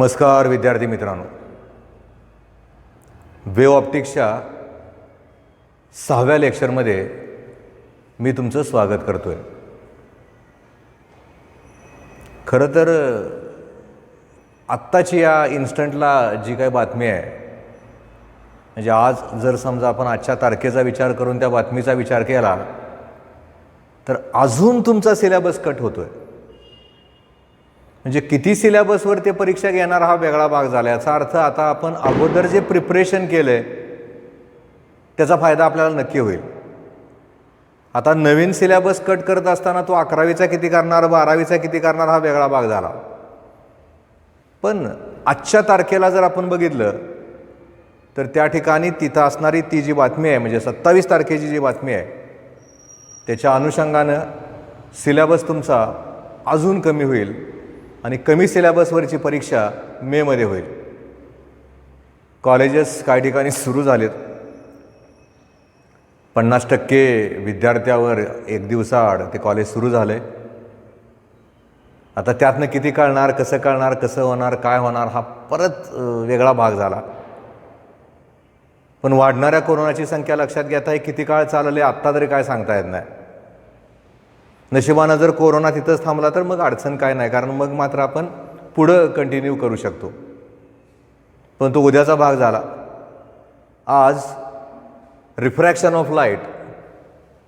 नमस्कार विद्यार्थी मित्रांनो, वेव ऑप्टिक्सच्या 6व्या लेक्चरमध्ये मी तुमचं स्वागत करतोय। खरं तर आत्ताची या इन्स्टंटला जी काही बातमी आहे, म्हणजे आज जर समजा आपण आजच्या तारखेचा विचार करून त्या बातमीचा विचार केला तर अजून तुमचा सिलेबस कट होतोय। म्हणजे किती सिलेबसवर ते परीक्षा घेणार हा वेगळा भाग झाला। याचा अर्थ आता आपण अगोदर जे प्रिपरेशन केलंय त्याचा फायदा आपल्याला नक्की होईल। आता नवीन सिलेबस कट करत असताना तो 11वीचा किती करणार, 12वीचा किती करणार हा वेगळा भाग झाला। पण आजच्या तारखेला जर आपण बघितलं तर त्या ठिकाणी तिथं असणारी ती जी बातमी आहे, म्हणजे 27 तारखेची जी बातमी आहे, त्याच्या अनुषंगानं सिलेबस तुमचा अजून कमी होईल आणि कमी सिलेबसवरची परीक्षा मेमध्ये होईल। कॉलेजेस काही ठिकाणी सुरू झालेत। 50% विद्यार्थ्यावर एक दिवसाआड ते कॉलेज सुरू झाले। आता त्यातनं किती कळणार, कसं होणार, काय होणार हा परत वेगळा भाग झाला। पण वाढणाऱ्या कोरोनाची संख्या लक्षात घेता हे किती काळ चालले आत्ता तरी काय सांगता येत नाही। नशिबानं जर कोरोना तिथंच थांबला तर मग अडचण काय नाही, कारण मग मात्र आपण पुढं कंटिन्यू करू शकतो। पण तो उद्याचा भाग झाला। आज refraction of light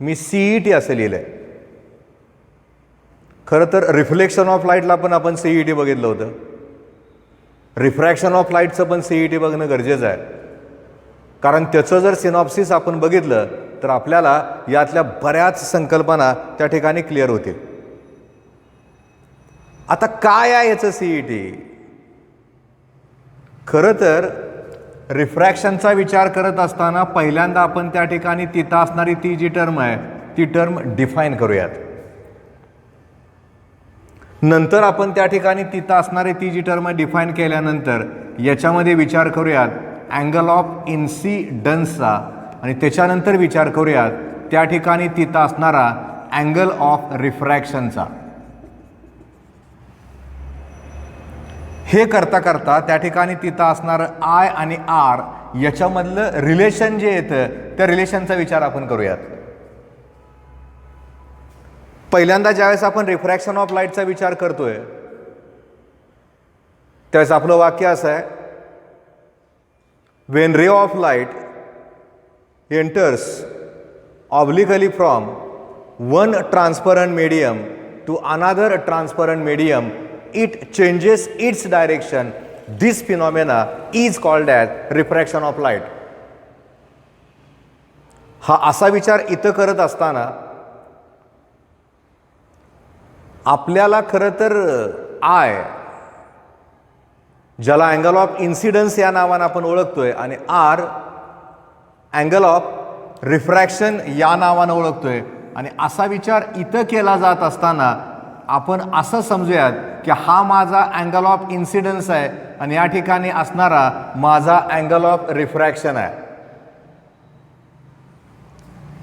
me CET असं लिहिलं आहे। खरं तर रिफ्लेक्शन ऑफ लाईटला पण आपण CET बघितलं होतं। रिफ्रॅक्शन ऑफ लाईटचं पण CET बघणं गरजेचं आहे, कारण त्याचं जर सिनॉप्सिस आपण बघितलं तर आपल्याला यातल्या बऱ्याच संकल्पना त्या ठिकाणी क्लिअर होतील। आता काय आहे याचं CET? खरं तर रिफ्रॅक्शनचा विचार करत असताना पहिल्यांदा आपण त्या ठिकाणी तिथं असणारी ती जी टर्म आहे ती टर्म डिफाईन करूयात। नंतर आपण त्या ठिकाणी तिथं असणारी ती जी टर्म डिफाईन केल्यानंतर याच्यामध्ये विचार करूयात अँगल ऑफ इन्सिडन्सचा, आणि त्याच्यानंतर विचार करूयात त्या ठिकाणी तिथं असणारा अँगल ऑफ रिफ्रॅक्शनचा। हे करता करता त्या ठिकाणी तिथं असणारं I आणि R याच्यामधलं रिलेशन जे येतं त्या रिलेशनचा विचार आपण करूयात। पहिल्यांदा ज्यावेळेस आपण रिफ्रॅक्शन ऑफ लाईटचा विचार करतोय त्यावेळेस आपलं वाक्य असं आहे, when ray of light enters obliquely from one transparent medium to another transparent medium, it changes its direction. This phenomena is called as refraction of light. हा असा विचार इथं करत असताना आपल्याला खरं तर I, ज्याला अँगल ऑफ इन्सिडन्स या नावानं आपण ओळखतोय, आणि R अँगल ऑफ रिफ्रॅक्शन या नावानं ओळखतोय, आणि असा विचार इथं केला जात असताना आपण असं समजूयात की हा माझा अँगल ऑफ इन्सिडन्स आहे आणि या ठिकाणी असणारा माझा अँगल ऑफ रिफ्रॅक्शन आहे।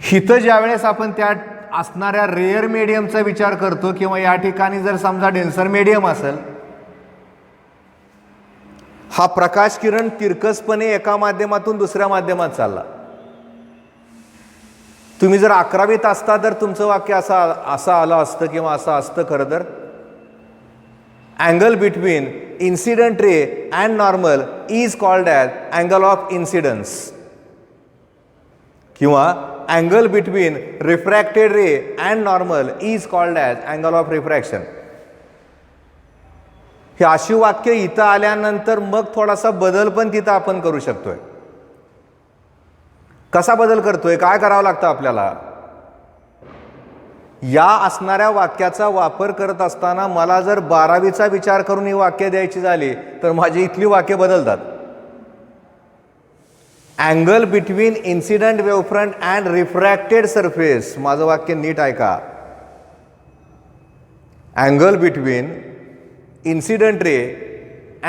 हिथं ज्यावेळेस आपण त्या असणाऱ्या रेअर मीडियमचा विचार करतो किंवा या ठिकाणी जर समजा डेन्सर मीडियम असेल, हा प्रकाश किरण तिरकसपणे एका माध्यमातून दुसऱ्या माध्यमात चालला। तुम्ही जर 11वीत असता तर तुमचं वाक्य असं आलं असतं किंवा असं असतं, खरं तर angle between incident ray and normal is called as angle of incidence, किंवा angle between refracted ray and normal is called as angle of refraction. हे अशी वाक्य इथं आल्यानंतर मग थोडासा बदल पण तिथं आपण करू शकतोय। कसा बदल करतोय, काय करावं लागतं आपल्याला? या असणाऱ्या वाक्याचा वापर करत असताना मला जर 12वीचा विचार करून ही वाक्य द्यायची झाली तर माझी इथली वाक्य बदलतात। Angle between incident wavefront and refracted surface, माझं वाक्य नीट ऐका, angle between incident ray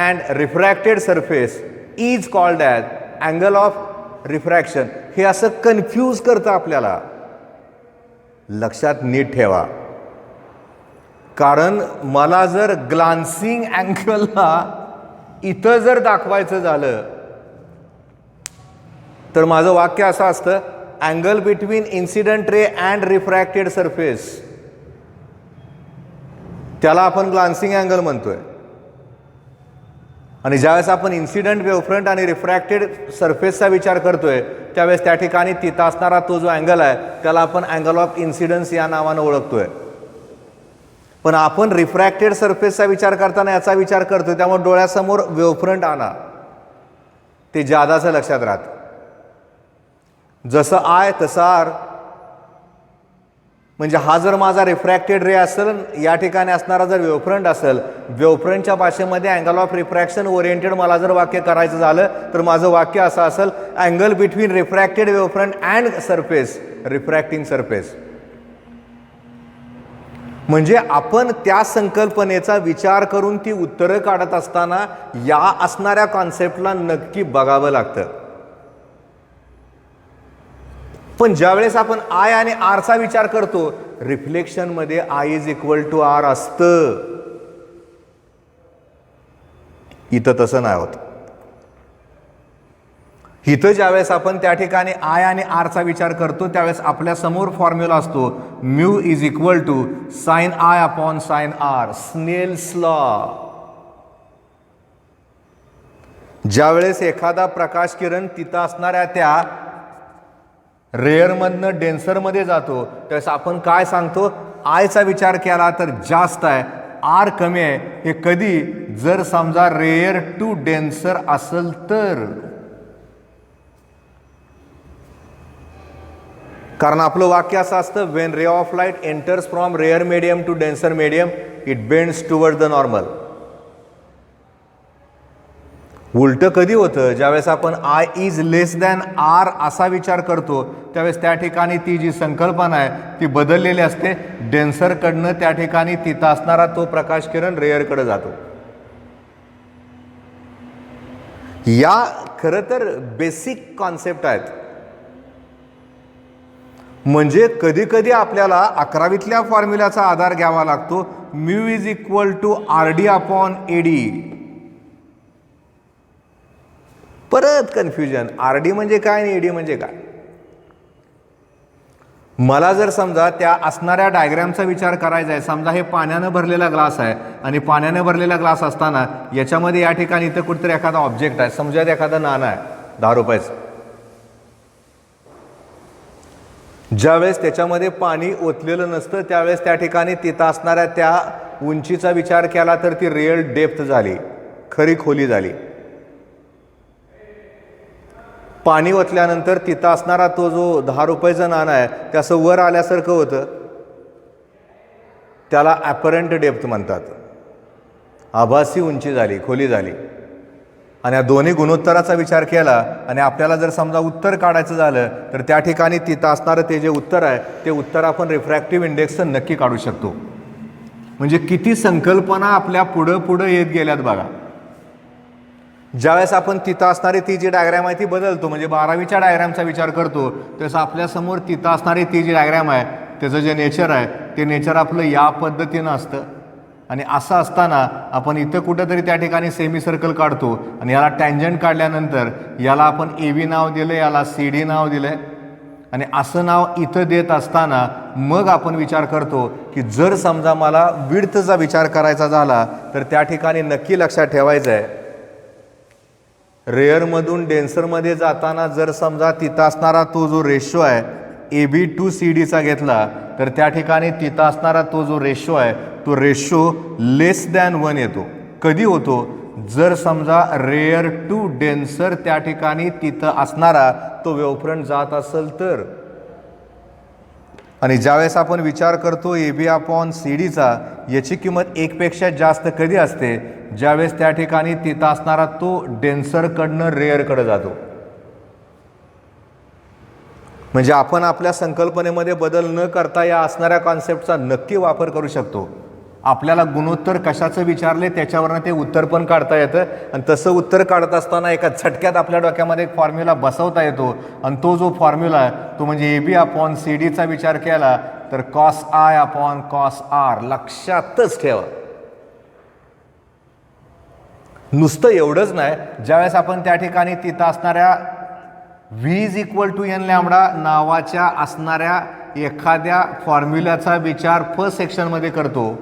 and refracted surface is called as angle of refraction. हे असं कन्फ्यूज करतं आपल्याला। लक्षात नीट ठेवा, कारण मला जर ग्लान्सिंग अँगलला इथं जर दाखवायचं झालं तर माझं वाक्य असं असतं, angle between incident ray and refracted surface, त्याला आपण ग्लान्सिंग अँगल म्हणतोय. आणि ज्यावेळेस आपण इन्सिडंट वेव्हफ्रंट आणि रिफ्रॅक्टेड सरफेसचा विचार करतोय त्यावेळेस त्या ठिकाणी तिथं असणारा तो जो अँगल आहे त्याला आपण अँगल ऑफ इन्सिडन्स या नावानं ओळखतोय. पण आपण रिफ्रॅक्टेड सरफेसचा विचार करताना याचा विचार करतोय, त्यामुळे डोळ्यासमोर वेव्हफ्रंट आणा, ते जादाचं लक्षात राहतं. जसं आय तसं आर. म्हणजे हा जर माझा रिफ्रॅक्टेड रे असेल, या ठिकाणी असणारा जर वेव्हफ्रंट असेल, वेव्हफ्रंटच्या भाषेमध्ये अँगल ऑफ रिफ्रॅक्शन ओरिएंटेड मला जर वाक्य करायचं झालं तर माझं वाक्य असं असेल, angle between refracted wavefront and surface, refracting surface. म्हणजे आपण त्या संकल्पनेचा विचार करून ती उत्तरं काढत असताना या असणाऱ्या कॉन्सेप्टला नक्की बघावं लागतं. पण ज्यावेळेस आपण आय आणि आरचा विचार करतो, रिफ्लेक्शनमध्ये i is equal to r असतं. इथं तसं नाही होत. इथं ज्यावेळेस आपण त्या ठिकाणी आय आणि आरचा विचार करतो त्यावेळेस आपल्या समोर फॉर्म्युला असतो, mu is equal to sine i upon sine r, Snell's law. ज्यावेळेस एखादा प्रकाश किरण तिथं असणाऱ्या त्या रेअरमधनं डेन्सरमध्ये जातो त्यावेळेस आपण काय सांगतो, आयचा विचार केला तर जास्त आहे, आर कमी आहे. हे कधी, जर समजा रेअर टू डेन्सर असेल तर. कारण आपलं वाक्य असं असतं, when ray of light enters from rare medium to denser medium it bends toward the normal. उलट कधी होतं, ज्यावेळेस आपण i is less than r असा विचार करतो त्यावेळेस त्या ठिकाणी ती जी संकल्पना आहे ती बदललेली असते. डेन्सरकडनं त्या ठिकाणी तिथं असणारा तो प्रकाश किरण रेअरकडे जातो. या खरं तर बेसिक कॉन्सेप्ट आहेत. म्हणजे कधी कधी आपल्याला 11वीतल्या फॉर्म्युल्याचा आधार घ्यावा लागतो, mu is equal to r d upon a d. परत कन्फ्युजन, आर डी म्हणजे काय आणि एडी म्हणजे काय. मला जर समजा त्या असणाऱ्या डायग्रॅमचा विचार करायचा आहे, समजा हे पाण्यानं भरलेला ग्लास आहे आणि पाण्यानं भरलेला ग्लास असताना याच्यामध्ये या ठिकाणी इथं कुठेतरी एखादा ऑब्जेक्ट आहे, समजा एखादं नाणं आहे 10 रुपयाचं. ज्यावेळेस त्याच्यामध्ये पाणी ओतलेलं नसतं त्यावेळेस त्या ठिकाणी तिथं असणाऱ्या त्या उंचीचा विचार केला तर ती रिअल डेप्थ झाली, खरी खोली झाली. पाणी ओतल्यानंतर तिथं असणारा तो जो 10 रुपयाचं नाणं आहे त्याचं वर आल्यासारखं होतं, त्याला ॲपरंट डेप्थ म्हणतात. आभासी उंची झाली, खोली झाली. आणि या दोन्ही गुणोत्तराचा विचार केला आणि आपल्याला जर समजा उत्तर काढायचं झालं तर त्या ठिकाणी तिथं असणारं ते जे उत्तर आहे ते उत्तर आपण रिफ्रॅक्टिव्ह इंडेक्सचं नक्की काढू शकतो. म्हणजे किती संकल्पना आपल्या पुढं पुढं येत गेल्यात बघा. ज्यावेळेस आपण तिथं असणारी ती जी डायग्रॅम आहे ती बदलतो, म्हणजे 12वीच्या डायग्रॅमचा विचार करतो तसं आपल्यासमोर तिथं असणारी ती जी डायग्रॅम आहे त्याचं जे नेचर आहे ते नेचर आपलं या पद्धतीनं असतं. आणि असं असताना आपण इथं कुठंतरी त्या ठिकाणी सेमी सर्कल काढतो आणि याला टँजंट काढल्यानंतर याला आपण ए बी नाव दिलं, याला सी डी नाव दिलं. आणि असं नाव इथं देत असताना मग आपण विचार करतो की जर समजा मला विड्थचा विचार करायचा झाला तर त्या ठिकाणी नक्की लक्षात ठेवायचं आहे, रेअरमधून डेन्सरमध्ये जाताना जर समजा तिथं असणारा तो जो रेशो आहे ए बी टू सी डीचा घेतला तर त्या ठिकाणी तिथं असणारा तो जो रेशो आहे तो रेशो लेस दॅन 1 येतो. कधी होतो, जर समजा रेअर टू डेन्सर त्या ठिकाणी तिथं असणारा तो वेव्हफ्रंट जात असेल तर. आणि ज्यावेळेस आपण विचार करतो ए बी अपॉन सी डीचा, याची किंमत 1 पेक्षा जास्त कधी असते, ज्यावेळेस त्या ठिकाणी तिथं असणारा तो डेन्सरकडनं रेअरकडे जातो. म्हणजे आपण आपल्या संकल्पनेमध्ये बदल न करता या असणाऱ्या कॉन्सेप्टचा नक्की वापर करू शकतो. आपल्याला गुणोत्तर कशाचं विचारले त्याच्यावरनं ते उत्तर पण काढता येतं. आणि तसं उत्तर काढत असताना एका झटक्यात आपल्या डोक्यामध्ये एक फॉर्म्युला बसवता येतो. आणि तो जो फॉर्म्युला आहे तो म्हणजे ए बी अपॉन सी डीचा विचार केला तर cos i upon cos r. लक्षातच ठेवा. नुसतं एवढंच नाही, ज्यावेळेस आपण त्या ठिकाणी तिथं असणाऱ्या v is equal to n lambda नावाच्या असणाऱ्या एखाद्या फॉर्म्युल्याचा विचार फर्स्ट सेक्शनमध्ये करतो,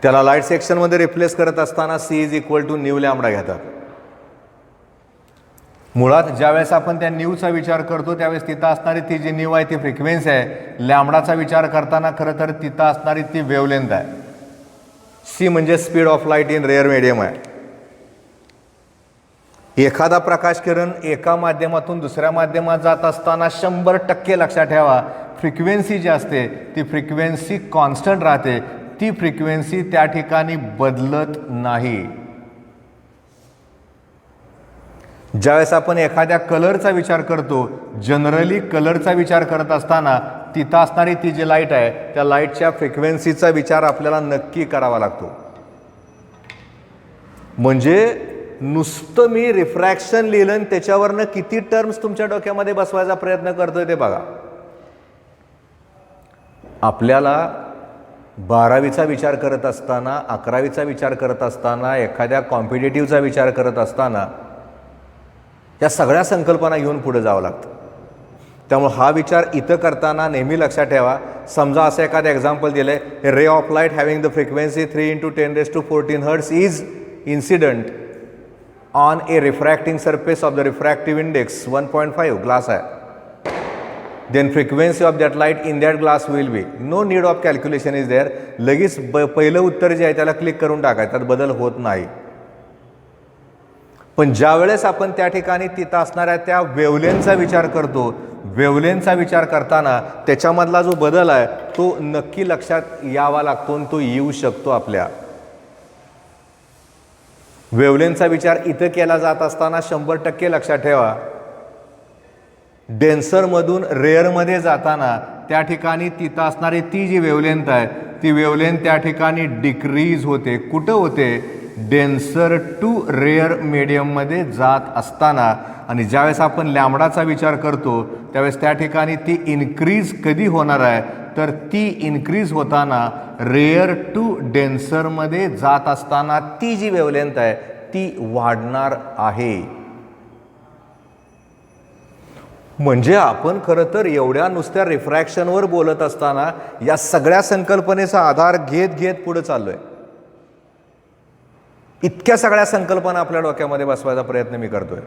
त्याला लाईट सेक्शनमध्ये रिप्लेस करत असताना c is equal to nu lambda घेतात. मुळात ज्यावेळेस आपण त्या न्यूचा विचार करतो त्यावेळेस तिथं असणारी ती जी न्यू आहे ती फ्रिक्वेन्सी आहे. लॅम्बडाचा विचार करताना खरं तर तिथं असणारी ती वेवलेंथ आहे. सी म्हणजे speed of light in rare medium आहे. एखादा प्रकाश किरण एका माध्यमातून दुसऱ्या माध्यमात जात असताना 100% लक्षात ठेवा फ्रिक्वेन्सी जी असते ती फ्रिक्वेन्सी कॉन्स्टंट राहते. ती फ्रिक्वेन्सी त्या ठिकाणी बदलत नाही. ज्यावेळेस आपण एखाद्या कलरचा विचार करतो, जनरली कलरचा विचार करत असताना तिथं असणारी ती जी लाईट आहे त्या लाईटच्या फ्रिक्वेन्सीचा विचार आपल्याला नक्की करावा लागतो. म्हणजे नुसतं मी रिफ्रॅक्शन लिहिलं आणि त्याच्यावरनं किती टर्म्स तुमच्या डोक्यामध्ये बसवायचा प्रयत्न करतोय ते बघा. आपल्याला 12वीचा विचार करत असताना, 11वीचा विचार करत असताना, एखाद्या कॉम्पिटेटिव्हचा विचार करत असताना या सगळ्या संकल्पना घेऊन पुढे जावं लागतं. त्यामुळे हा विचार इथं करताना नेहमी लक्षात ठेवा. समजा असं एखादं एक्झाम्पल दिलं आहे, a ray of light having the frequency 3 × 10⁻14 hertz is incident on a refracting surface of the refractive index 1.5 glass आहे. Then frequency of that light in that glass will be. No need of calculation is there. लगेच पहिलं उत्तर जे आहे त्याला click करून टाकायचं, त्यात बदल होत नाही. पण ज्या वेळेस आपण त्या ठिकाणी तिथं असणाऱ्या त्या वेवलेंथचा विचार करतो, वेवलेंथचा विचार करताना त्याच्यामधला जो बदल आहे तो नक्की लक्षात यावा लागतो आणि तो येऊ शकतो आपल्या. वेवलेंथचा विचार इथं केला जात असताना 100% लक्षात ठेवा डेन्सरमधून रेअरमध्ये जाताना त्या ठिकाणी तिथं असणारी ती जी वेवलेंथ आहे ती वेवलेंथ त्या ठिकाणी डिक्रीज होते. कुठं होते? डेन्सर टू रेअर मीडियममध्ये जात असताना. आणि ज्यावेळेस आपण लॅम्बडाचा विचार करतो त्यावेळेस त्या ठिकाणी ती इन्क्रीज कधी होणार आहे तर ती इन्क्रीज होताना रेअर टू डेन्सरमध्ये जात असताना ती जी वेवलेंथ आहे ती वाढणार आहे. म्हणजे आपण खरं तर एवढ्या नुसत्या रिफ्रॅक्शनवर बोलत असताना या सगळ्या संकल्पनेचा आधार घेत घेत पुढे चाललोय. इतक्या सगळ्या संकल्पना आपल्या डोक्यामध्ये बसवायचा प्रयत्न मी करतोय.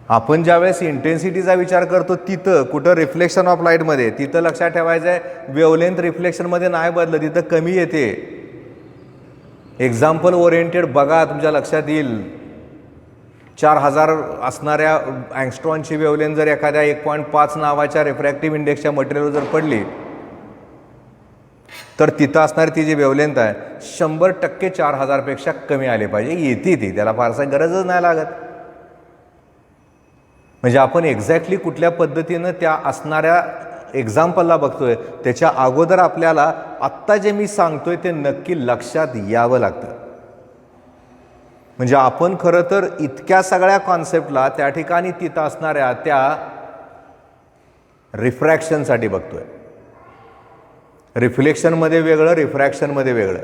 आपण ज्यावेळेस इंटेन्सिटीचा विचार करतो तिथं कुठं रिफ्लेक्शन ऑफ लाईटमध्ये तिथं लक्षात ठेवायचं आहे वेवलेंथ रिफ्लेक्शनमध्ये नाही बदलत, तिथं कमी येते. एक्झाम्पल ओरिएंटेड बघा, तुमच्या लक्षात येईल. 4000 असणाऱ्या अँगस्ट्रॉनची वेवलेंथ जर एखाद्या 1.5 नावाच्या रिफ्रॅक्टिव्ह इंडेक्सच्या मटेरियलवर जर पडली तर तिथं असणारी ती जी वेवलेंथ आहे 100% 4000पेक्षा कमी आले पाहिजे. येते ती, त्याला फारसा गरजच नाही लागत. म्हणजे आपण एक्झॅक्टली कुठल्या पद्धतीनं त्या असणाऱ्या एक्झाम्पलला बघतोय त्याच्या अगोदर आपल्याला आत्ता जे मी सांगतोय ते नक्की लक्षात यावं लागतं. म्हणजे आपण खरं तर इतक्या सगळ्या कॉन्सेप्टला त्या ठिकाणी तिथं असणाऱ्या त्या रिफ्रॅक्शनसाठी बघतोय. रिफ्लेक्शनमध्ये वेगळं, रिफ्रॅक्शनमध्ये वेगळं.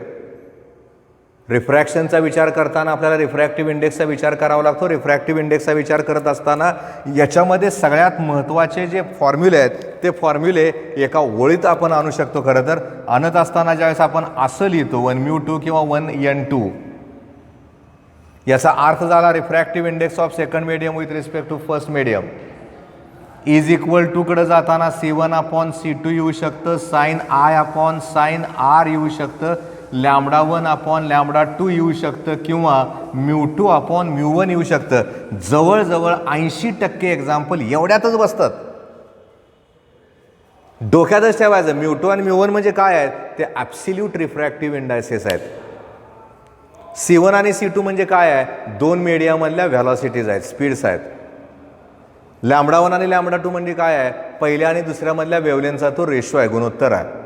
रिफ्रॅक्शनचा विचार करताना आपल्याला रिफ्रॅक्टिव्ह इंडेक्सचा विचार करावा लागतो. रिफ्रॅक्टिव्ह इंडेक्सचा विचार करत असताना याच्यामध्ये सगळ्यात महत्त्वाचे जे फॉर्म्युले आहेत ते फॉर्म्युले एका ओळीत आपण आणू शकतो. खरं तर आणत असताना ज्यावेळेस आपण असं लिहितो 1μ2 किंवा 1n2, याचा अर्थ झाला refractive index of second medium with respect to first medium is equal to कडे जाताना C1/C2 येऊ शकतं, sin I/sin R येऊ शकतं, λ1/λ2 येऊ शकतं किंवा μ2/μ1 येऊ शकतं. जवळजवळ 80% एक्झाम्पल एवढ्यातच बसतात. डोक्यातच ठेवायचं μ2 आणि μ1 म्हणजे काय आहेत ते ॲब्सोल्यूट रिफ्रॅक्टिव्ह इंडायसेस आहेत. C1 आणि C2 म्हणजे काय आहे? दोन मीडियामधल्या व्हॅलॉसिटीज आहेत, स्पीड्स आहेत. λ1 आणि λ2 म्हणजे काय आहे? पहिल्या आणि दुसऱ्यामधल्या वेवलेंथचा तो रेशो आहे, गुणोत्तर आहे.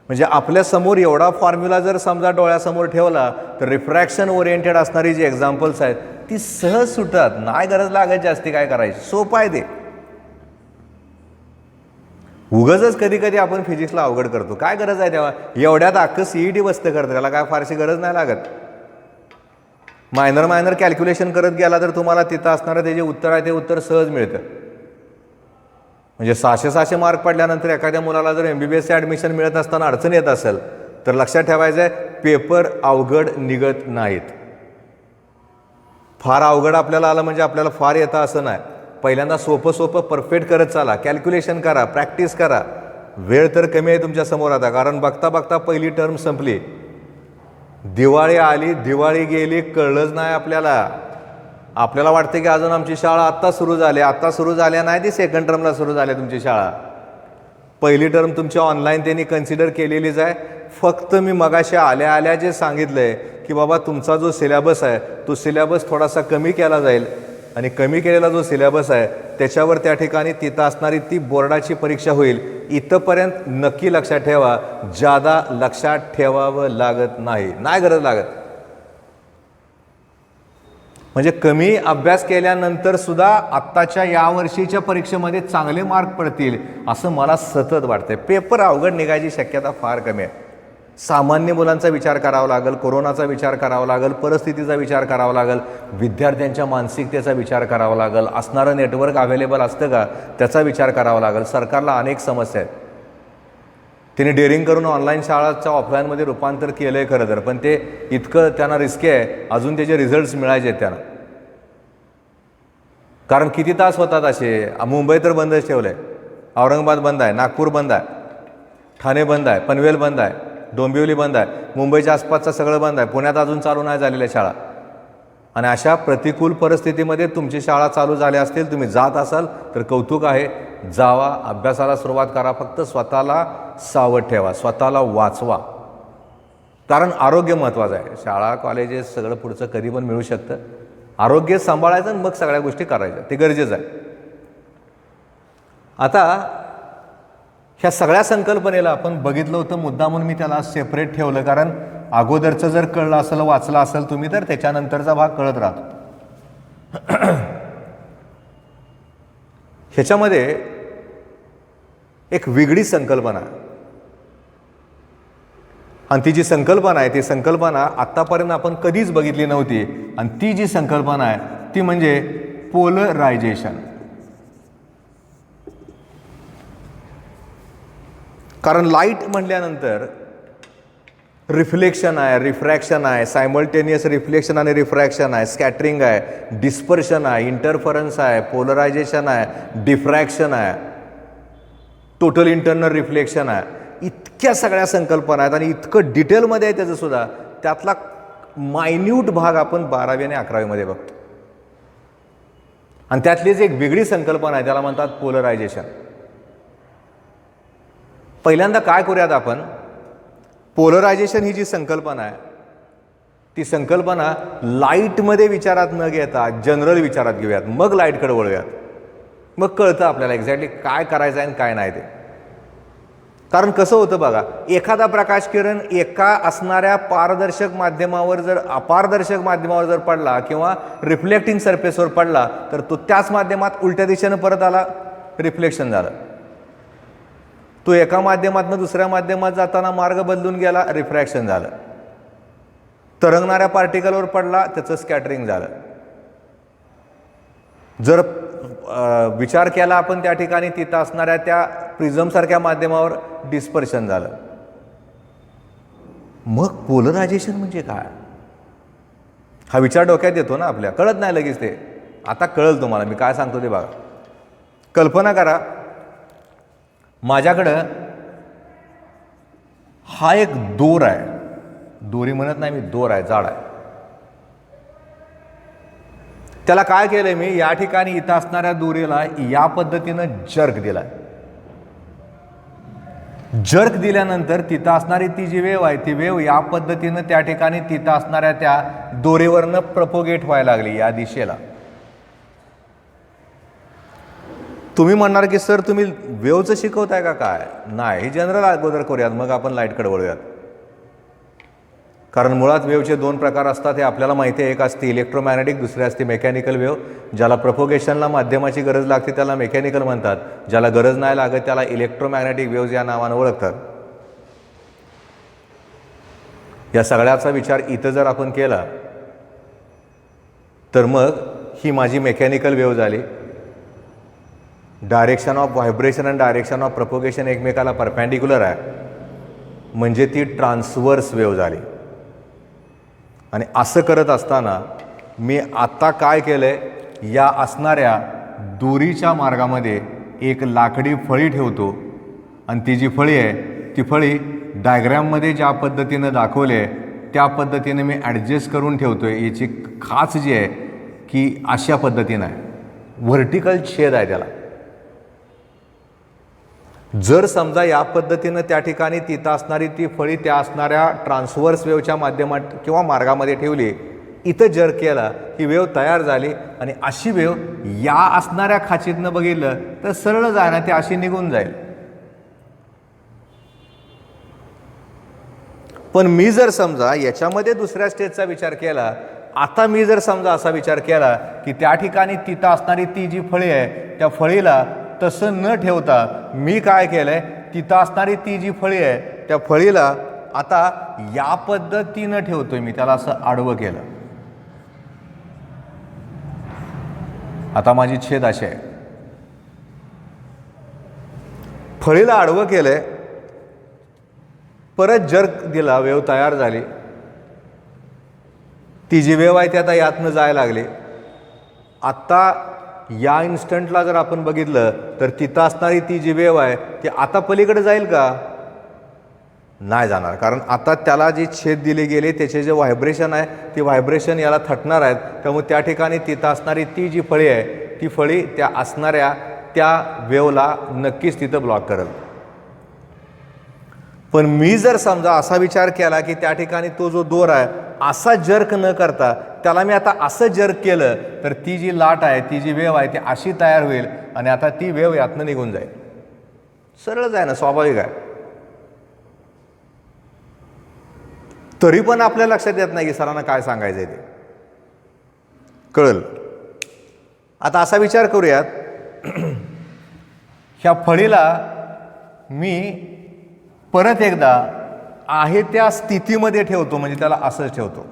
म्हणजे आपल्यासमोर एवढा फॉर्म्युला जर समजा डोळ्यासमोर ठेवला तर रिफ्रॅक्शन ओरिएंटेड असणारी जी एक्झाम्पल्स आहेत ती सहज सुटतात. नाही गरज लागत जास्ती काय करायची, सोपं आहे ते. उगाचच कधी कधी आपण फिजिक्सला अवघड करतो. काय गरज आहे तेव्हा? एवढ्यात अख्खं CET बसतं करतं, त्याला काय फारशी गरज नाही लागत. मायनर कॅल्क्युलेशन करत गेला तर तुम्हाला तिथं असणारं ते जे उत्तर आहे ते उत्तर सहज मिळतं. म्हणजे 600 मार्क पडल्यानंतर एखाद्या मुलाला जर MBBSचे ॲडमिशन मिळत असताना अडचण येत असेल तर लक्षात ठेवायचं आहे, पेपर अवघड निघत नाहीत. फार अवघड आपल्याला आलं म्हणजे आपल्याला फार येतं असं नाही. पहिल्यांदा सोपं परफेक्ट करत चाला, कॅल्क्युलेशन करा, प्रॅक्टिस करा. वेळ तर कमी आहे तुमच्या समोर आता, कारण बघता बघता पहिली टर्म संपली, दिवाळी आली, दिवाळी गेली, कळलंच नाही आपल्याला. आपल्याला वाटतं की अजून आमची शाळा आत्ता सुरू झाल्या नाही, ती सेकंड टर्मला सुरू झाल्या तुमची शाळा. पहिली टर्म तुमची ऑनलाईन त्यांनी कन्सिडर केलेलीच आहे. फक्त मी मगाशी आल्या जे सांगितलंय की बाबा तुमचा जो सिलेबस आहे तो सिलेबस थोडासा कमी केला जाईल, आणि कमी केलेला जो सिलेबस आहे त्याच्यावर त्या ठिकाणी तिथं असणारी ती बोर्डाची परीक्षा होईल. इथंपर्यंत नक्की लक्षात ठेवा, जादा लक्षात ठेवावं लागत नाही, गरज लागत. म्हणजे कमी अभ्यास केल्यानंतर सुद्धा आत्ताच्या यावर्षीच्या परीक्षेमध्ये चांगले मार्क पडतील असं मला सतत वाटतंय. पेपर अवघड निघायची शक्यता फार कमी आहे. सामान्य मुलांचा विचार करावा लागेल, कोरोनाचा विचार करावा लागेल, परिस्थितीचा विचार करावा लागेल, विद्यार्थ्यांच्या मानसिकतेचा विचार करावा लागेल, असणारं नेटवर्क अवेलेबल असतं का त्याचा विचार करावा लागेल. सरकारला अनेक समस्या आहेत. तिने डेअरिंग करून ऑनलाईन शाळाचं ऑफलाईनमध्ये रूपांतर केलं आहे खरं तर, पण ते इतकं त्यांना रिस्की आहे, अजून त्याचे रिझल्ट्स मिळायचे आहेत त्यांना. कारण किती तास होतात असे. मुंबई तर बंदच ठेवलं आहे, औरंगाबाद बंद आहे, नागपूर बंद आहे, ठाणे बंद आहे, पनवेल बंद आहे, डोंबिवली बंद आहे, मुंबईच्या आसपासचं सगळं बंद आहे, पुण्यात अजून चालू नाही झालेल्या शाळा. आणि अशा प्रतिकूल परिस्थितीमध्ये तुमची शाळा चालू झाल्या असतील, तुम्ही जात असाल तर कौतुक आहे, जावा, अभ्यासाला सुरुवात करा. फक्त स्वतःला सावध ठेवा, स्वतःला वाचवा, कारण आरोग्य महत्त्वाचं आहे. शाळा कॉलेजेस सगळं पुढचं कधी पण मिळू शकतं. आरोग्य सांभाळायचं आणि मग सगळ्या गोष्टी करायच्या, ते गरजेचं आहे. आता ह्या सगळ्या संकल्पनेला आपण बघितलं होतं, मुद्दामून मी त्याला सेपरेट ठेवलं, कारण अगोदरचं जर कळलं असेल, वाचलं असेल तुम्ही, तर त्याच्यानंतरचा भाग कळत राहतो. ह्याच्यामध्ये एक वेगळी संकल्पना आहे, आणि ती जी संकल्पना आहे ती संकल्पना आत्तापर्यंत आपण कधीच बघितली नव्हती. आणि ती जी संकल्पना आहे ती म्हणजे पोलरायझेशन. कारण लाईट म्हटल्यानंतर रिफ्लेक्शन आहे, रिफ्रॅक्शन आहे, सायमल्टेनियस रिफ्लेक्शन आणि रिफ्रॅक्शन आहे, स्कॅटरिंग आहे, डिस्पर्शन आहे, इंटरफरन्स आहे, पोलरायझेशन आहे, डिफ्रॅक्शन आहे, टोटल इंटरनल रिफ्लेक्शन आहे. इतक्या सगळ्या संकल्पना आहेत आणि इतकं डिटेलमध्ये आहे त्याचं सुद्धा. त्यातला मायन्यूट भाग आपण 12वी आणि 11वीमध्ये बघतो. आणि त्यातलीच एक वेगळी संकल्पना आहे, त्याला म्हणतात पोलरायझेशन. पहिल्यांदा काय करूयात आपण, पोलरायझेशन ही जी संकल्पना आहे ती संकल्पना लाईटमध्ये विचारात न घेता जनरल विचारात घेऊयात, मग लाईटकडे वळूयात. मग कळतं आपल्याला एक्झॅक्टली काय करायचं आहे आणि काय नाही ते. कारण कसं होतं बघा, एखादा प्रकाश किरण एका असणाऱ्या पारदर्शक माध्यमावर जर अपारदर्शक माध्यमावर जर पडला किंवा रिफ्लेक्टिंग सरफेसवर पडला तर तो त्याच माध्यमात उलट्या दिशेनं परत आला, रिफ्लेक्शन झालं. तो एका माध्यमातून दुसऱ्या माध्यमात जाताना मार्ग बदलून गेला, रिफ्रॅक्शन झालं. तरंगणाऱ्या पार्टिकलवर पडला, त्याचं स्कॅटरिंग झालं. जर विचार केला आपण त्या ठिकाणी तिथं असणाऱ्या त्या प्रिझमसारख्या माध्यमावर, डिस्पर्शन झालं. मग पोलरायझेशन म्हणजे काय हा विचार डोक्यात येतो ना आपल्या, कळत नाही लगेच ते. आता कळलं तुम्हाला मी काय सांगतो ते बघा. कल्पना करा, माझ्याकडं हा एक दोर आहे, दोरी म्हणत नाही मी, दोर आहे, जाड आहे. त्याला काय केलंय मी, या ठिकाणी इथं असणाऱ्या दोरीला या पद्धतीनं जर्क दिलाय. जर्क दिल्यानंतर तिथं असणारी ती जी वेव आहे ती वेव या पद्धतीनं त्या ठिकाणी तिथं असणाऱ्या त्या दोरीवरनं प्रपोगेट व्हायला लागली या दिशेला. तुम्ही म्हणणार की सर तुम्ही वेवचं शिकवताय का काय? नाही, हे जनरल अगोदर करूयात, मग आपण लाईटकडे वळूयात. कारण मुळात वेव्हचे दोन प्रकार असतात हे आपल्याला माहिती आहे. एक असते इलेक्ट्रोमॅग्नेटिक, दुसरी असते मेकॅनिकल वेव्ह. ज्याला प्रपोगेशनला माध्यमाची गरज लागते त्याला मेकॅनिकल म्हणतात, ज्याला गरज नाही लागत त्याला इलेक्ट्रोमॅग्नेटिक वेव्ज या नावानं ओळखतात. या सगळ्याचा विचार इथं जर आपण केला तर मग ही माझी मेकॅनिकल वेव्ह झाली. डायरेक्शन ऑफ व्हायब्रेशन आणि डायरेक्शन ऑफ प्रपोगेशन एकमेकाला परपॅन्डिक्युलर आहे, म्हणजे ती ट्रान्सवर्स वेव्ह झाली. आणि असं करत असताना मी आत्ता काय केलं आहे, या असणाऱ्या दोरीच्या मार्गामध्ये एक लाकडी फळी ठेवतो आणि ती जी फळी आहे ती फळी डायग्रॅममध्ये ज्या पद्धतीनं दाखवले आहे त्या पद्धतीने मी ॲडजस्ट करून ठेवतो आहे. याची खाच जी आहे की अशा पद्धतीनं आहे, व्हर्टिकल छेद आहे त्याला. जर समजा या पद्धतीनं त्या ठिकाणी तिथं असणारी ती फळी त्या असणाऱ्या ट्रान्सवर्स वेव्हच्या माध्यमात किंवा मार्गामध्ये ठेवली, इथं जर केला ही वेव्ह तयार झाली. आणि अशी वेव्ह या असणाऱ्या खाचीतनं बघितलं तर सरळ जाणं ती अशी निघून जाईल. पण मी जर समजा याच्यामध्ये दुसऱ्या स्टेजचा विचार केला, आता मी जर समजा असा विचार केला की त्या ठिकाणी तिथं असणारी ती जी फळी आहे त्या फळीला तसं न ठेवता मी काय केलंय, तिथं असणारी ती जी फळी आहे त्या फळीला आता या पद्धतीनं ठेवतोय मी, त्याला असं आडवं केलं. आता माझी छेद अशी आहे, फळीला आडवं केलंय, परत जर्क दिला, वेव्ह तयार झाली. ती जी वेव्ह आहे ती आता यातनं जायला लागली. आत्ता या इन्स्टंटला जर आपण बघितलं तर तिथं असणारी ती जी वेव्ह आहे ती आता पलीकडे जाईल का? नाही जाणार, कारण आता त्याला जी छेद दिले गेले त्याचे जे व्हायब्रेशन आहे ती व्हायब्रेशन याला थटणार आहेत. त्यामुळे त्या ठिकाणी तिथं असणारी ती जी फळी आहे ती फळी त्या असणाऱ्या त्या वेव्हला नक्कीच तिथं ब्लॉक करेल. पण मी जर समजा असा विचार केला की त्या ठिकाणी तो जो दोर आहे असा जर्क न करता त्याला मी आता असं जर्क केलं तर ती जी लाट आहे, ती जी वेव्ह आहे ती अशी तयार होईल आणि आता ती वेव्ह यातनं निघून जाईल. सरळच आहे ना, स्वाभाविक आहे. तरी पण आपल्या लक्षात येत नाही की सरांना काय सांगायचं आहे ते. कळलं? आता असा विचार करूयात, ह्या फळीला मी परत एकदा आहे त्या स्थितीमध्ये ठेवतो, म्हणजे त्याला असंच ठेवतो.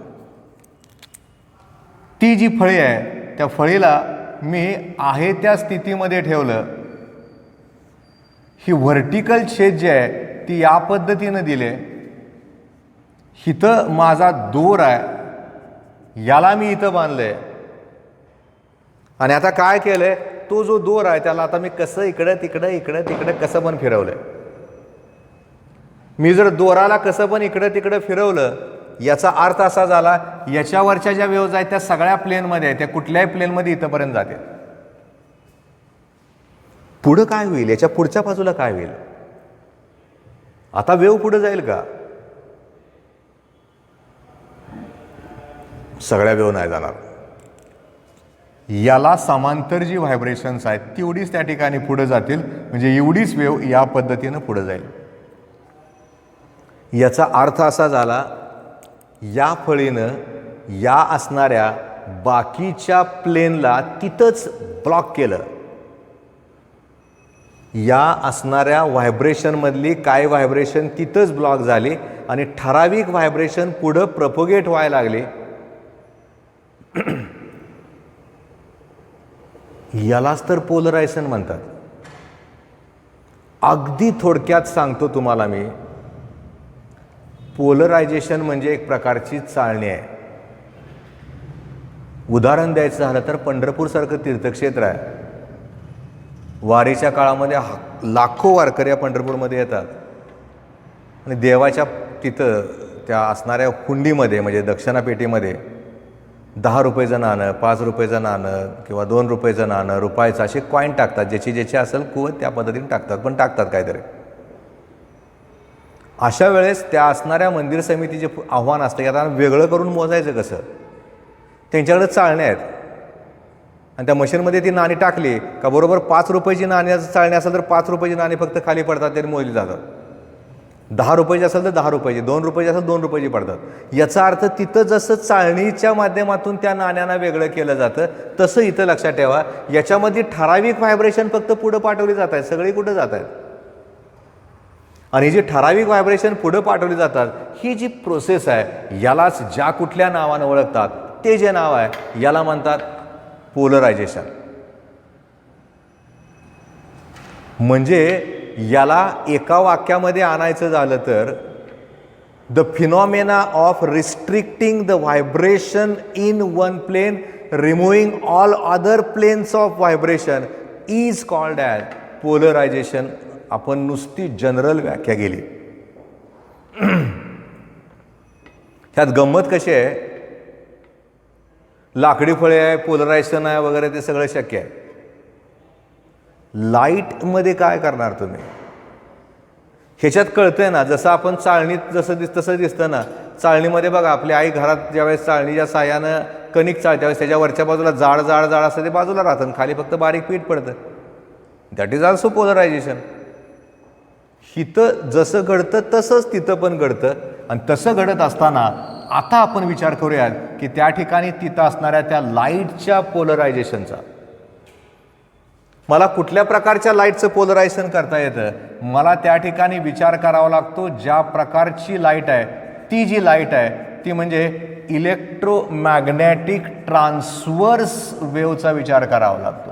ती जी फळी आहे त्या फळीला मी आहे त्या स्थितीमध्ये ठेवलं. ही व्हर्टिकल छेद जी आहे ती या पद्धतीनं दिले. इथं माझा दोर आहे, याला मी इथं बांधलंय आणि आता काय केलंय, तो जो दोर आहे त्याला आता मी कसं इकडं तिकडं इकडं तिकडं कसं पण फिरवलंय. मी जर दोराला कसं पण इकडं तिकडं फिरवलं याचा अर्थ असा झाला, याच्यावरच्या ज्या वेव्ज आहेत त्या सगळ्या प्लेनमध्ये आहेत, त्या कुठल्याही प्लेनमध्ये इथंपर्यंत जाते. पुढं काय होईल, याच्या पुढच्या बाजूला काय होईल? आता वेव्ह पुढे जाईल का? सगळ्या वेव्ह नाही जाणार. याला समांतर जी व्हायब्रेशन्स आहेत तेवढीच त्या ठिकाणी पुढे जातील, म्हणजे एवढीच वेव्ह या पद्धतीनं पुढे जाईल. याचा अर्थ असा झाला, या फळीनं या असणाऱ्या बाकीच्या प्लेनला तिथंच ब्लॉक केलं. या असणाऱ्या व्हायब्रेशनमधली काय व्हायब्रेशन तिथंच ब्लॉक झाली आणि ठराविक व्हायब्रेशन पुढं प्रपोगेट व्हायला लागली. यालाच तर पोलरायझेशन म्हणतात. अगदी थोडक्यात सांगतो तुम्हाला मी, पोलरायझेशन म्हणजे एक प्रकारची चाळणी आहे. उदाहरण द्यायचं झालं तर पंढरपूरसारखं तीर्थक्षेत्र आहे. वारीच्या काळामध्ये लाखो वारकरी या पंढरपूरमध्ये येतात आणि देवाच्या तिथं त्या असणाऱ्या कुंडीमध्ये म्हणजे दक्षिणापेटीमध्ये 10 रुपयेचं नाणं, 5 रुपयेचं नाणं किंवा 2 रुपयेचं नाणं, रुपयाचं असे कॉईन टाकतात. ज्याची असेल कुवत त्या पद्धतीने टाकतात, पण टाकतात काहीतरी. अशा वेळेस त्या असणाऱ्या मंदिर समितीचे आव्हान असतं की आता वेगळं करून मोजायचं कसं. त्यांच्याकडे चाळण्या आहेत आणि त्या मशीनमध्ये ती नाणी टाकली का बरोबर 5 रुपयाची नाण्याचं चाळणी असेल तर 5 रुपयाची नाणी फक्त खाली पडतात, तरी मोजली जातात. 10 रुपयाची असेल तर 10 रुपयाची, 2 रुपयाची असेल 2 रुपयाची पडतात. याचा अर्थ तिथं जसं चाळणीच्या माध्यमातून त्या नाण्यांना वेगळं केलं जातं तसं इथं लक्षात ठेवा, याच्यामध्ये ठराविक व्हायब्रेशन फक्त पुढं पाठवली जात आहेत, सगळी कुठं जात आहेत. आणि जी ठराविक व्हायब्रेशन पुढं पाठवली जातात ही जी प्रोसेस आहे यालाच ज्या कुठल्या नावानं ओळखतात ते जे नाव आहे याला म्हणतात पोलरायझेशन. म्हणजे याला एका वाक्यामध्ये आणायचं झालं तर the phenomena of restricting the vibration in one plane removing all other planes of vibration is called as polarisation. आपण नुसती जनरल व्याख्या केली. ह्यात गंमत कशी आहे, लाकडी फळे आहे, पोलरायझेशन आहे वगैरे ते सगळं शक्य आहे. लाईटमध्ये काय करणार तुम्ही, ह्याच्यात कळतंय ना. जसं आपण चाळणीत तसं दिसतं ना, चाळणीमध्ये बघा आपली आई घरात ज्यावेळेस चाळणीच्या साह्यानं कणिक चाळते त्यावेळेस त्याच्या वरच्या बाजूला जाड जाड जाड असं ते बाजूला राहतं, खाली फक्त बारीक पीठ पडतं. That is also polarisation. हिथं जसं घडतं तसंच तिथं पण घडतं. आणि तसं घडत असताना आता आपण विचार करूयात की त्या ठिकाणी तिथं असणाऱ्या त्या लाईटच्या पोलरायझेशनचा. मला कुठल्या प्रकारच्या लाईटचं पोलरायझेशन करता येतं, मला त्या ठिकाणी विचार करावा लागतो ज्या प्रकारची लाईट आहे ती जी लाईट आहे ती म्हणजे इलेक्ट्रोमॅग्नेटिक ट्रान्सव्हर्स वेव्हचा विचार करावा लागतो.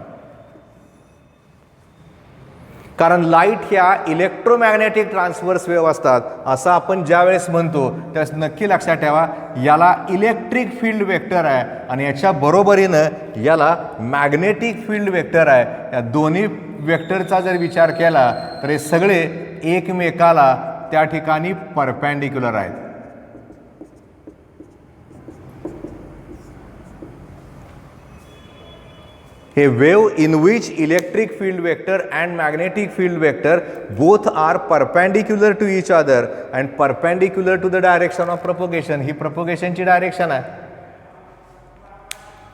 कारण लाईट ह्या इलेक्ट्रोमॅग्नेटिक ट्रान्सव्हर्स वेव्ह असतात असं आपण ज्या वेळेस म्हणतो त्यावेळेस नक्की लक्षात ठेवा याला इलेक्ट्रिक फील्ड वेक्टर आहे आणि याच्या बरोबरीनं याला मॅग्नेटिक फील्ड वेक्टर आहे. या दोन्ही वेक्टरचा जर विचार केला तर हे सगळे एकमेकाला त्या ठिकाणी परपेंडिक्युलर आहेत. A wave in which electric field vector and magnetic field vector both are perpendicular to each other and perpendicular to the direction of propagation. He propagation ची डायरेक्शन आहे.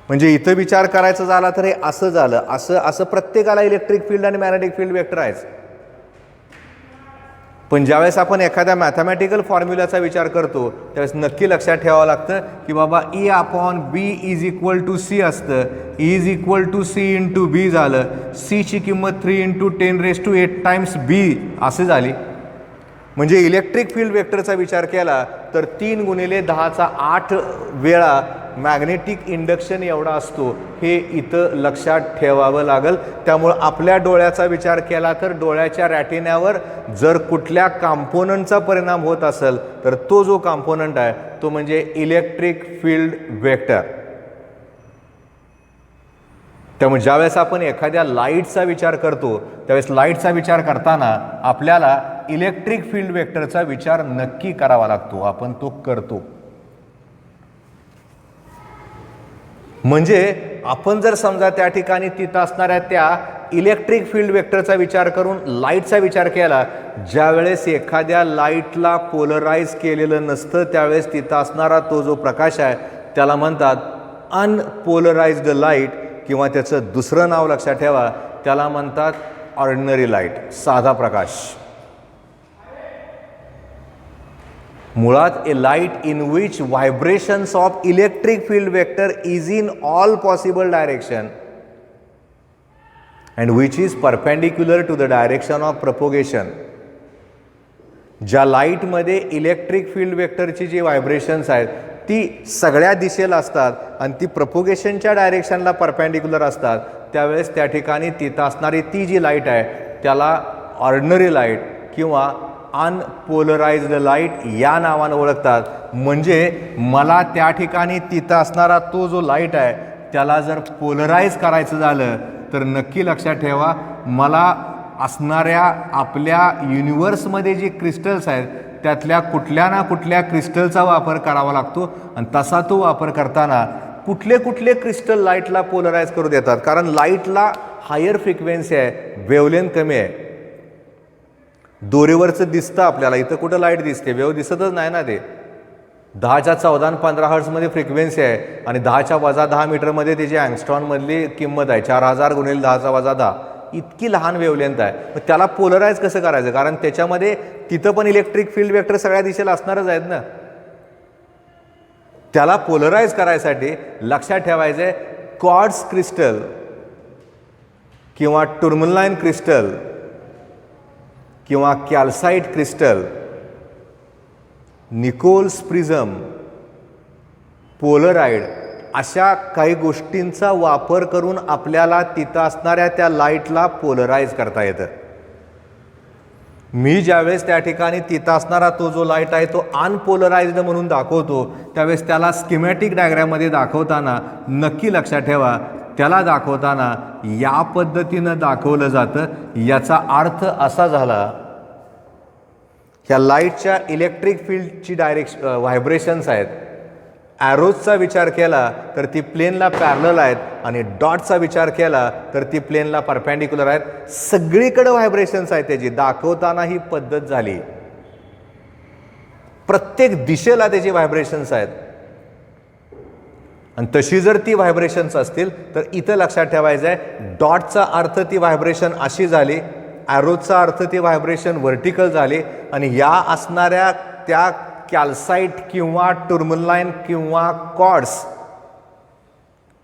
म्हणजे इथं विचार करायचा झाला तर हे असं झालं, असं प्रत्येकाला इलेक्ट्रिक फील्ड आणि मॅग्नेटिक फील्ड वेक्टर आहेच. पण ज्यावेळेस आपण एखाद्या मॅथमॅटिकल फॉर्म्युलाचा विचार करतो त्यावेळेस नक्की लक्षात ठेवावं लागतं की बाबा E upon B is equal to C असतं. E is equal to C into B झालं. सी ची किंमत 3 इंटू 10⁸ टाइम्स बी असे झाली. म्हणजे इलेक्ट्रिक फील्ड वेक्टरचा विचार केला तर 3 गुणिले 10⁸ वेळा मॅग्नेटिक इंडक्शन एवढा असतो. हे इथं लक्षात ठेवावं लागेल. त्यामुळं आपल्या डोळ्याचा विचार केला तर डोळ्याच्या रॅटिन्यावर जर कुठल्या कॉम्पोनंटचा परिणाम होत असेल तर तो जो कॉम्पोनंट आहे तो म्हणजे इलेक्ट्रिक फील्ड वेक्टर. त्यामुळे ज्यावेळेस आपण एखाद्या लाईटचा विचार करतो त्यावेळेस लाईटचा विचार करताना आपल्याला इलेक्ट्रिक फील्ड वेक्टरचा विचार नक्की करावा लागतो. आपण तो करतो. म्हणजे आपण जर समजा त्या ठिकाणी तिथं असणाऱ्या त्या इलेक्ट्रिक फील्ड वेक्टरचा विचार करून लाईटचा विचार केला, ज्यावेळेस एखाद्या लाईटला पोलराइज केलेलं नसतं त्यावेळेस तिथं असणारा तो जो प्रकाश आहे त्याला म्हणतात अनपोलराइज्ड लाईट, किंवा त्याचं दुसरं नाव लक्षात ठेवा त्याला म्हणतात ऑर्डिनरी लाईट, साधा प्रकाश. मुळात a light in which vibrations of electric field vector is in all possible direction and which is perpendicular to the direction of propagation. ज्या लाईटमध्ये इलेक्ट्रिक फील्ड वेक्टरची जी व्हायब्रेशन्स आहेत ती सगळ्या दिशेला असतात आणि ती प्रपोगेशनच्या डायरेक्शनला परपेंडिक्युलर असतात, त्यावेळेस त्या ठिकाणी तिथं असणारी ती जी लाईट आहे त्याला ऑर्डिनरी लाईट किंवा अनपोलराइज्ड लाईट या नावानं ओळखतात. म्हणजे मला त्या ठिकाणी तिथं असणारा तो जो लाईट आहे त्याला जर पोलराइज करायचं झालं तर नक्की लक्षात ठेवा मला असणाऱ्या आपल्या युनिवर्समध्ये जे क्रिस्टल्स आहेत त्यातल्या कुठल्या ना कुठल्या क्रिस्टलचा वापर करावा लागतो. आणि तसा तो वापर करताना कुठले कुठले क्रिस्टल लाईटला पोलराइज करू देतात, कारण लाईटला हायर फ्रिक्वेन्सी आहे, वेवलेंथ कमी आहे. दोरीवरचं दिसतं आपल्याला, इथं कुठं लाईट दिसते, वेव दिसतच नाही ना. ते 10च्या 14 आणि 15 हर्ट्झमध्ये फ्रिक्वेन्सी आहे आणि 10च्या वजा 10 मीटरमध्ये त्याची अँगस्ट्रॉनमधली किंमत आहे 4000 गुणिले 10चा वजा 10. इतकी लहान वेवलेंथ आहे. मग त्याला पोलराइज कसं करायचं, कारण त्याच्यामध्ये तिथं पण इलेक्ट्रिक फील्ड वेक्टर सगळ्या दिशेला असणारच आहेत ना. त्याला पोलराइज करायसाठी लक्षात ठेवायचं आहे क्वार्ट्ज क्रिस्टल किंवा टुर्मलाइन क्रिस्टल किंवा calcite crystal, Nichols prism, Polaroid अशा काही गोष्टींचा वापर करून आपल्याला तिथं असणाऱ्या त्या लाईटला पोलराइज करता येतं. मी ज्यावेळेस त्या ठिकाणी तिथं असणारा तो जो लाईट आहे तो अनपोलराइज्ड म्हणून दाखवतो, त्यावेळेस त्याला स्कीमॅटिक डायग्राममध्ये दाखवताना नक्की लक्षात ठेवा, त्याला दाखवताना या पद्धतीनं दाखवलं जातं. याचा अर्थ असा झाला, ह्या लाईटच्या इलेक्ट्रिक फील्डची व्हायब्रेशन्स आहेत. ॲरोजचा विचार केला तर ती प्लेनला पॅरलल आहेत आणि डॉटचा विचार केला तर ती प्लेनला परपेंडिक्युलर आहेत. सगळीकडे व्हायब्रेशन्स आहेत त्याची. दाखवताना ही पद्धत झाली, प्रत्येक दिशेला त्याची व्हायब्रेशन्स आहेत. आणि तशी जर ती व्हायब्रेशन्स असतील तर इथं लक्षात ठेवायचं आहे, डॉटचा अर्थ ती व्हायब्रेशन अशी झाली, ॲरोजचा अर्थ ती व्हायब्रेशन व्हर्टिकल झाली, आणि या असणाऱ्या त्या कॅल्साइट किंवा टुर्मलाइन किंवा कॉर्ड्स,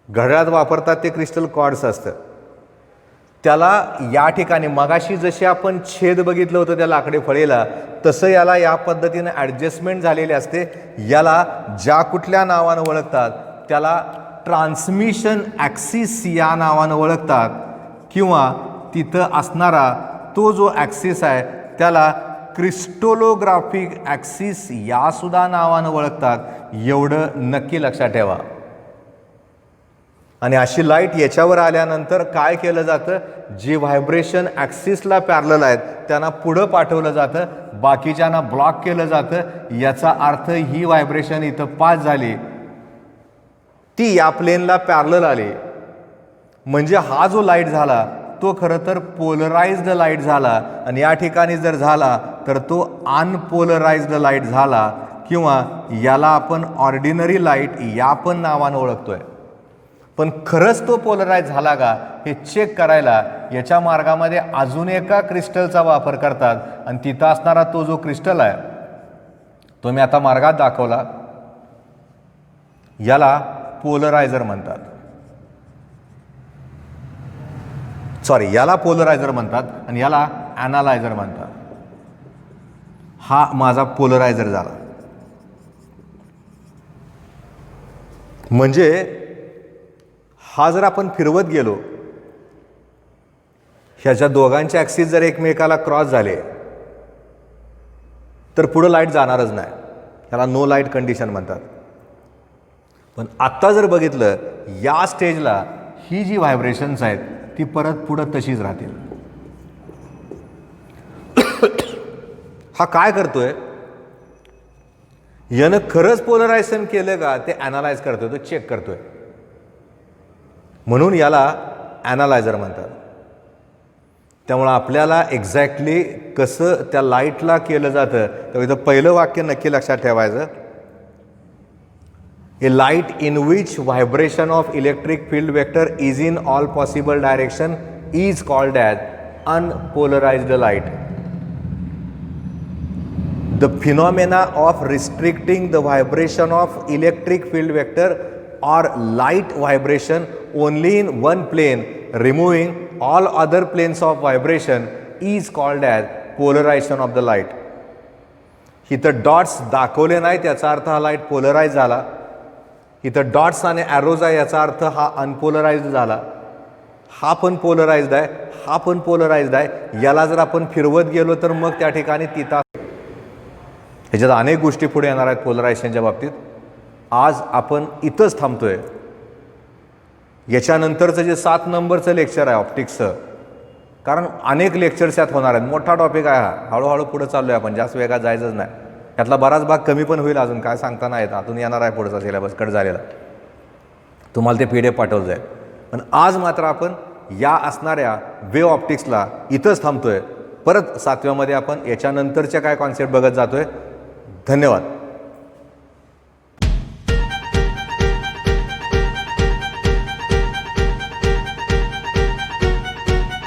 घड्याळात वापरतात ते क्रिस्टल कॉर्ड्स असतं. त्याला या ठिकाणी मगाशी जशी आपण छेद बघितलं होतं त्या लाकडे फळीला, तसं याला या पद्धतीने ॲडजस्टमेंट झालेली असते. याला ज्या कुठल्या नावानं ओळखतात त्याला ट्रान्समिशन ॲक्सिस या नावानं ओळखतात, किंवा तिथं असणारा तो जो ॲक्सिस आहे त्याला क्रिस्टोलोग्राफिक ॲक्सिस या सुद्धा नावानं ओळखतात. एवढं नक्की लक्षात ठेवा. आणि अशी लाईट याच्यावर आल्यानंतर काय केलं जातं, जी व्हायब्रेशन ॲक्सिसला पॅरलल आहेत त्यांना पुढं पाठवलं जातं, बाकीच्यांना ब्लॉक केलं जातं. याचा अर्थ ही व्हायब्रेशन इथं पास झाली, ती या प्लेनला पॅरलल आली, म्हणजे हा जो लाईट झाला तो खरं तर पोलराइज्ड लाईट झाला. आणि या ठिकाणी जर झाला तर तो अनपोलराइज्ड लाईट झाला, किंवा याला आपण ऑर्डिनरी लाईट या पण नावानं ओळखतोय. पण खरंच तो पोलराइज झाला का हे चेक करायला याच्या मार्गामध्ये अजून एका क्रिस्टलचा वापर करतात. आणि तिथं असणारा तो जो क्रिस्टल आहे तो मी आता मार्गात दाखवला, याला पोलरायझर म्हणतात. याला पोलरायझर म्हणतात आणि याला ॲनालायझर म्हणतात. हा माझा पोलरायझर झाला. म्हणजे हा जर आपण फिरवत गेलो, ह्याच्या दोघांचे ॲक्सिस जर एकमेकाला क्रॉस झाले तर पुढं लाईट जाणारच नाही. त्याला नो लाईट कंडिशन म्हणतात. पण आत्ता जर बघितलं या स्टेजला ही जी व्हायब्रेशन्स आहेत ती परत पुढं तशीच राहतील. हा काय करतोय, यानं खरंच पोलरायझेशन केलं का ते ॲनालाइज करतोय, तो चेक करतोय. म्हणून याला ॲनालायझर म्हणतात. त्यामुळं आपल्याला एक्झॅक्टली कसं त्या लाईटला केलं जातं, तर इथं पहिलं वाक्य नक्की लक्षात ठेवायचं. A light in which vibration of electric field vector is in all possible direction is called as unpolarized light. The phenomena of restricting the vibration of electric field vector or light vibration only in one plane, removing all other planes of vibration, is called as polarization of the light. इथं dots दाखवले नाही त्याचा अर्थ हा light polarise झाला. इथं dots आणि arrows आहे याचा अर्थ हा अनपोलराइज्ड झाला. हा पण पोलराइज्ड आहे, हा पण पोलराइज्ड आहे. याला जर आपण फिरवत गेलो तर मग त्या ठिकाणी तिथं ह्याच्यात अनेक गोष्टी पुढे येणार आहेत पोलरायझेशनच्या बाबतीत. आज आपण इथंच थांबतोय. याच्यानंतरचं जे 7 नंबरचं लेक्चर आहे ऑप्टिक्सचं, कारण अनेक लेक्चर्स यात होणार आहेत. मोठा टॉपिक आहे हा. हळूहळू पुढे चाललो आहे आपण, जास्त वेगात जायचंच नाही. यातला बराच भाग कमी पण होईल, अजून काय सांगता नाही येत. आतून येणार आहे पुढचा सिलेबस कट झालेला, तुम्हाला ते PDF पाठवलं जाईल. पण आज मात्र आपण या असणाऱ्या वेव ऑप्टिक्सला इथंच थांबतोय. परत 7व्यामध्ये आपण याच्यानंतरच्या काय कॉन्सेप्ट बघत जातोय. धन्यवाद.